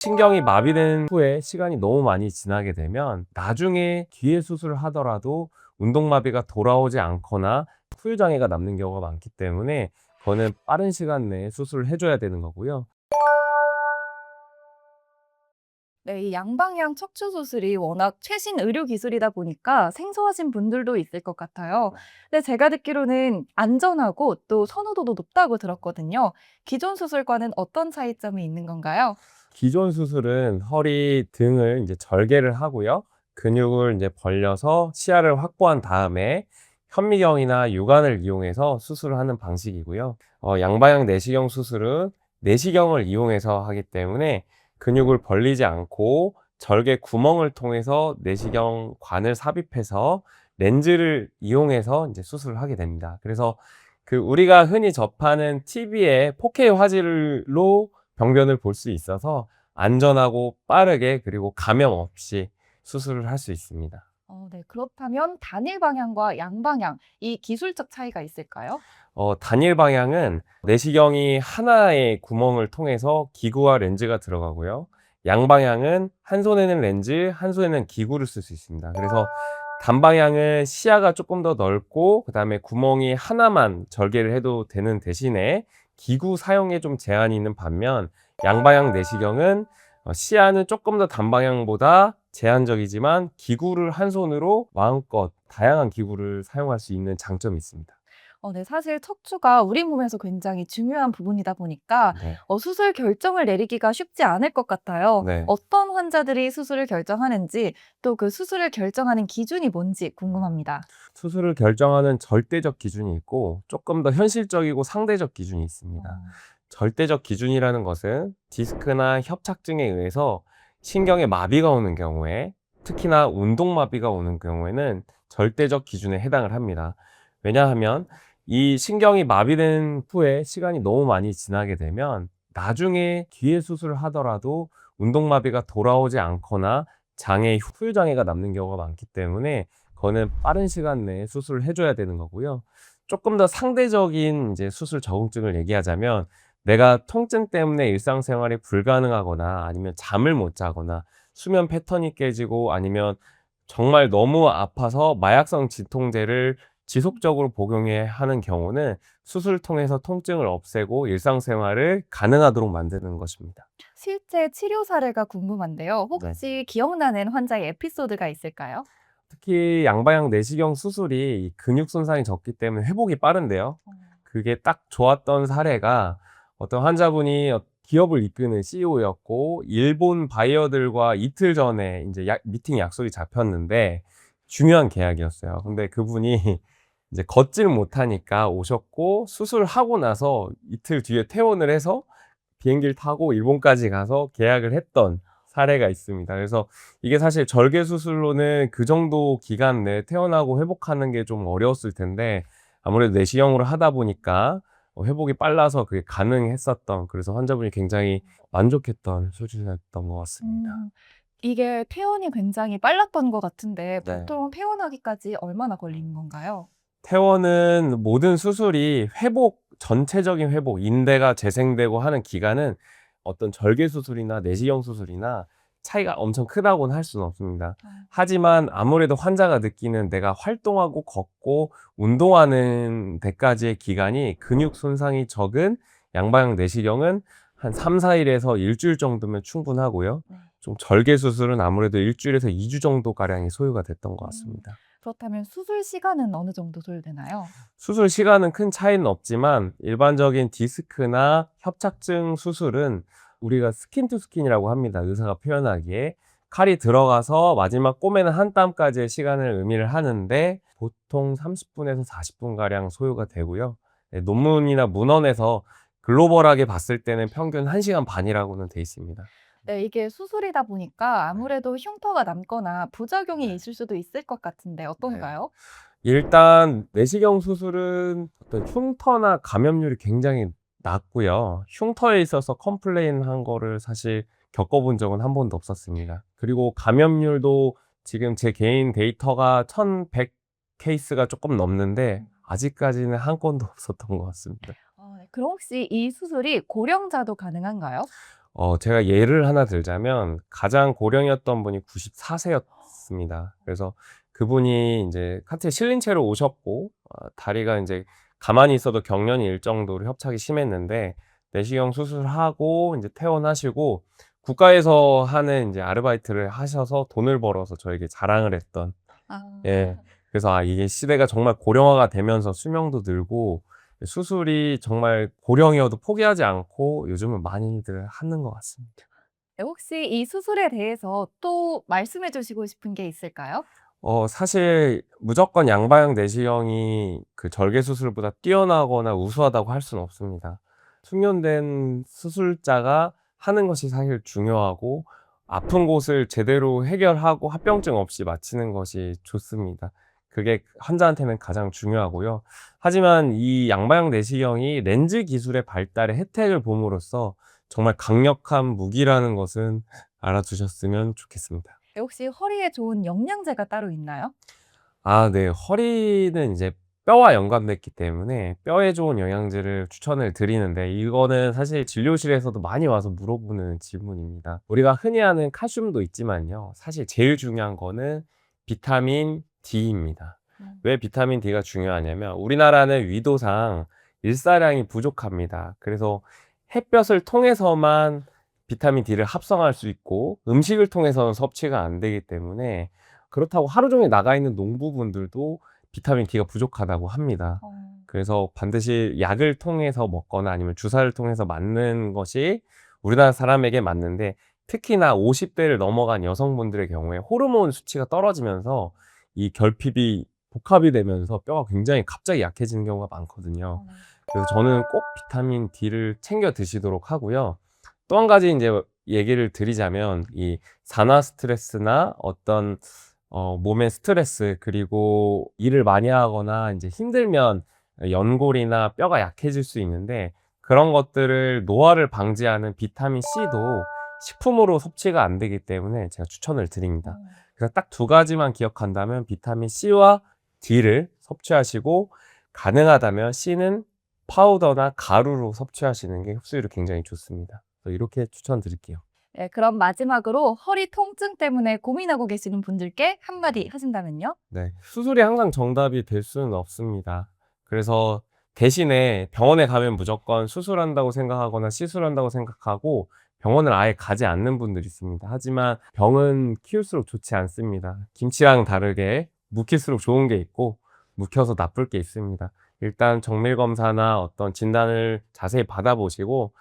신경이 마비된 후에 시간이 너무 많이 지나게 되면 나중에 뒤에 수술을 하더라도 운동마비가 돌아오지 않거나 후유장애가 남는 경우가 많기 때문에 그거는 빠른 시간 내에 수술을 해줘야 되는 거고요. 네, 이 양방향 척추 수술이 워낙 최신 의료 기술이다 보니까 생소하신 분들도 있을 것 같아요. 근데 제가 듣기로는 안전하고 또 선호도도 높다고 들었거든요. 기존 수술과는 어떤 차이점이 있는 건가요? 기존 수술은 허리 등을 이제 절개를 하고요. 근육을 이제 벌려서 시야를 확보한 다음에 현미경이나 육안을 이용해서 수술을 하는 방식이고요. 양방향 내시경 수술은 내시경을 이용해서 하기 때문에 근육을 벌리지 않고 절개 구멍을 통해서 내시경 관을 삽입해서 렌즈를 이용해서 이제 수술을 하게 됩니다. 그래서 그 우리가 흔히 접하는 TV의 4K 화질로 병변을 볼 수 있어서 안전하고 빠르게 그리고 감염 없이 수술을 할 수 있습니다. 네. 그렇다면 단일 방향과 양방향, 이 기술적 차이가 있을까요? 단일 방향은 내시경이 하나의 구멍을 통해서 기구와 렌즈가 들어가고요. 양방향은 한 손에는 렌즈, 한 손에는 기구를 쓸 수 있습니다. 그래서 단방향은 시야가 조금 더 넓고 그다음에 구멍이 하나만 절개를 해도 되는 대신에 기구 사용에 좀 제한이 있는 반면 양방향 내시경은 시야는 조금 더 단방향보다 제한적이지만 기구를 한 손으로 마음껏 다양한 기구를 사용할 수 있는 장점이 있습니다. 네. 사실 척추가 우리 몸에서 굉장히 중요한 부분이다 보니까 네. 수술 결정을 내리기가 쉽지 않을 것 같아요. 네. 어떤 환자들이 수술을 결정하는지 또 그 수술을 결정하는 기준이 뭔지 궁금합니다. 수술을 결정하는 절대적 기준이 있고 조금 더 현실적이고 상대적 기준이 어. 있습니다. 절대적 기준이라는 것은 디스크나 협착증에 의해서 신경에 마비가 오는 경우에 특히나 운동마비가 오는 경우에는 절대적 기준에 해당을 합니다. 왜냐하면 이 신경이 마비된 후에 시간이 너무 많이 지나게 되면 나중에 뒤에 수술을 하더라도 운동마비가 돌아오지 않거나 후유장애가 남는 경우가 많기 때문에 그거는 빠른 시간 내에 수술을 해줘야 되는 거고요. 조금 더 상대적인 이제 수술 적응증을 얘기하자면 내가 통증 때문에 일상생활이 불가능하거나 아니면 잠을 못 자거나 수면 패턴이 깨지고 아니면 정말 너무 아파서 마약성 진통제를 지속적으로 복용해야 하는 경우는 수술을 통해서 통증을 없애고 일상생활을 가능하도록 만드는 것입니다. 실제 치료 사례가 궁금한데요. 네. 혹시 기억나는 환자의 에피소드가 있을까요? 특히 양방향 내시경 수술이 이 근육 손상이 적기 때문에 회복이 빠른데요. 어. 그게 딱 좋았던 사례가 어떤 환자분이 기업을 이끄는 CEO였고 일본 바이어들과 이틀 전에 이제 미팅 약속이 잡혔는데 중요한 계약이었어요. 근데 그분이 이제 걷지를 못하니까 오셨고 수술하고 나서 이틀 뒤에 퇴원을 해서 비행기를 타고 일본까지 가서 계약을 했던 사례가 있습니다. 그래서 이게 사실 절개 수술로는 그 정도 기간 내에 퇴원하고 회복하는 게 좀 어려웠을 텐데 아무래도 내시경으로 하다 보니까 회복이 빨라서 그게 가능했었던, 그래서 환자분이 굉장히 만족했던 수준이었던 것 같습니다. 음. 이게 퇴원이 굉장히 빨랐던 것 같은데 네. 보통 퇴원하기까지 얼마나 걸리는 건가요? 퇴원은 모든 수술이 전체적인 회복, 인대가 재생되고 하는 기간은 어떤 절개 수술이나 내시경 수술이나 차이가 엄청 크다고는 할 수는 없습니다. 어. 하지만 아무래도 환자가 느끼는 내가 활동하고 걷고 운동하는 데까지의 기간이 근육 손상이 적은 양방향 내시경은 한 3-4일에서 1주일 정도면 충분하고요. 네. 좀 절개 수술은 아무래도 1주일에서 2주 정도 가량이 소요가 됐던 것 음. 같습니다. 그렇다면 수술 시간은 어느 정도 소요되나요? 수술 시간은 큰 차이는 없지만 일반적인 디스크나 협착증 수술은 우리가 스킨 투 스킨이라고 합니다. 의사가 표현하기에 칼이 들어가서 마지막 꼬매는 한 땀까지의 시간을 의미를 하는데 보통 30분에서 40분 가량 소요가 되고요. 네, 논문이나 문헌에서 글로벌하게 봤을 때는 평균 1시간 반이라고는 돼 있습니다. 네, 이게 수술이다 보니까 아무래도 흉터가 남거나 부작용이 있을 수도 있을 것 같은데 네. 어떤가요? 일단 내시경 수술은 어떤 흉터나 감염률이 굉장히 낮고요. 흉터에 있어서 컴플레인 한 거를 사실 겪어본 적은 한 번도 없었습니다. 그리고 감염률도 지금 제 개인 데이터가 1,100 케이스가 조금 넘는데 아직까지는 한 건도 없었던 것 같습니다. 네. 그럼 혹시 이 수술이 고령자도 가능한가요? 제가 예를 하나 들자면 가장 고령이었던 분이 94세였습니다. 그래서 그분이 인제 카트에 실린 채로 오셨고 다리가 인제 가만히 있어도 경련이 일 정도로 협착이 심했는데 내시경 수술하고 인제 퇴원하시고 국가에서 하는 인제 아르바이트를 하셔서 돈을 벌어서 저에게 자랑을 했던 아. 예. 그래서 이게 시대가 정말 고령화가 되면서 수명도 늘고 수술이 정말 고령이어도 포기하지 않고 요즘은 많이들 하는 것 같습니다. 네, 혹시 이 수술에 대해서 또 말씀해 주시고 싶은 게 있을까요? 사실 무조건 양방향 내시경이 그 절개 수술보다 뛰어나거나 우수하다고 할 수는 없습니다. 숙련된 수술자가 하는 것이 사실 중요하고 아픈 곳을 제대로 해결하고 합병증 없이 마치는 것이 좋습니다. 그게 환자한테는 가장 중요하고요. 하지만 이 양방향 내시경이 렌즈 기술의 발달에 혜택을 봄으로써 정말 강력한 무기라는 것은 알아두셨으면 좋겠습니다. 네, 혹시 허리에 좋은 영양제가 따로 있나요? 네. 허리는 이제 뼈와 연관됐기 때문에 뼈에 좋은 영양제를 추천을 드리는데 이거는 사실 진료실에서도 많이 와서 물어보는 질문입니다. 우리가 흔히 아는 칼슘도 있지만요. 사실 제일 중요한 거는 비타민 D입니다. 음. 왜 비타민 D가 중요하냐면 우리나라는 위도상 일사량이 부족합니다. 그래서 햇볕을 통해서만 비타민 D를 합성할 수 있고 음식을 통해서는 섭취가 안 되기 때문에 그렇다고 하루 종일 나가 있는 농부분들도 비타민 D가 부족하다고 합니다. 어. 그래서 반드시 약을 통해서 먹거나 아니면 주사를 통해서 맞는 것이 우리나라 사람에게 맞는데 특히나 50 대를 넘어간 여성분들의 경우에 호르몬 수치가 떨어지면서 이 결핍이 복합이 되면서 뼈가 굉장히 갑자기 약해지는 경우가 많거든요. 어. 그래서 저는 꼭 비타민 D를 챙겨 드시도록 하고요. 또 한 가지 인제 얘기를 드리자면 이 산화 스트레스나 어떤 몸의 스트레스 그리고 일을 많이 하거나 인제 힘들면 연골이나 뼈가 약해질 수 있는데 그런 것들을 노화를 방지하는 비타민 C도 식품으로 섭취가 안 되기 때문에 제가 추천을 드립니다. 어. 그래서 딱 두 가지만 기억한다면 비타민 C와 D를 섭취하시고 가능하다면 C는 파우더나 가루로 섭취하시는 게 흡수율이 굉장히 좋습니다. 그래서 이렇게 추천드릴게요. 네, 그럼 마지막으로 허리 통증 때문에 고민하고 계시는 분들께 한마디 하신다면요? 네. 수술이 항상 정답이 될 수는 없습니다. 그래서 대신에 병원에 가면 무조건 수술한다고 생각하거나 시술한다고 생각하고 병원을 아예 가지 않는 분들이 있습니다. 하지만 병은 키울수록 좋지 않습니다. 김치랑 다르게 묵힐수록 좋은 게 있고 묵혀서 나쁠 게 있습니다. 일단 정밀 검사나 어떤 진단을 자세히 받아보시고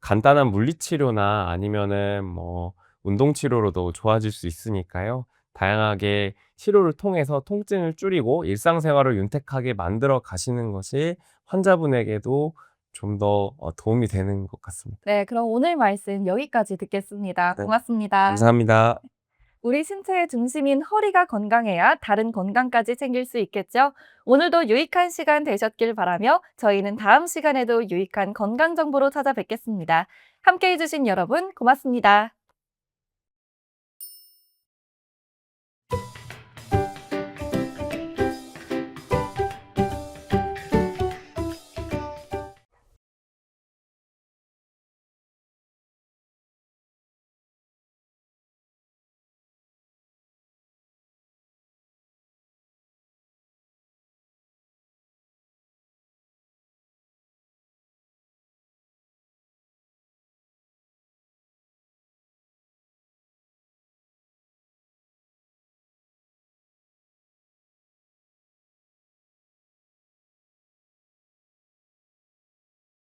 간단한 물리치료나 아니면은 뭐 운동치료로도 좋아질 수 있으니까요. 다양하게 치료를 통해서 통증을 줄이고 일상생활을 윤택하게 만들어 가시는 것이 환자분에게도 좀 더 도움이 되는 것 같습니다. 네, 그럼 오늘 말씀 여기까지 듣겠습니다. 네. 고맙습니다. 감사합니다. 우리 신체의 중심인 허리가 건강해야 다른 건강까지 챙길 수 있겠죠? 오늘도 유익한 시간 되셨길 바라며 저희는 다음 시간에도 유익한 건강 정보로 찾아뵙겠습니다. 함께 해주신 여러분 고맙습니다.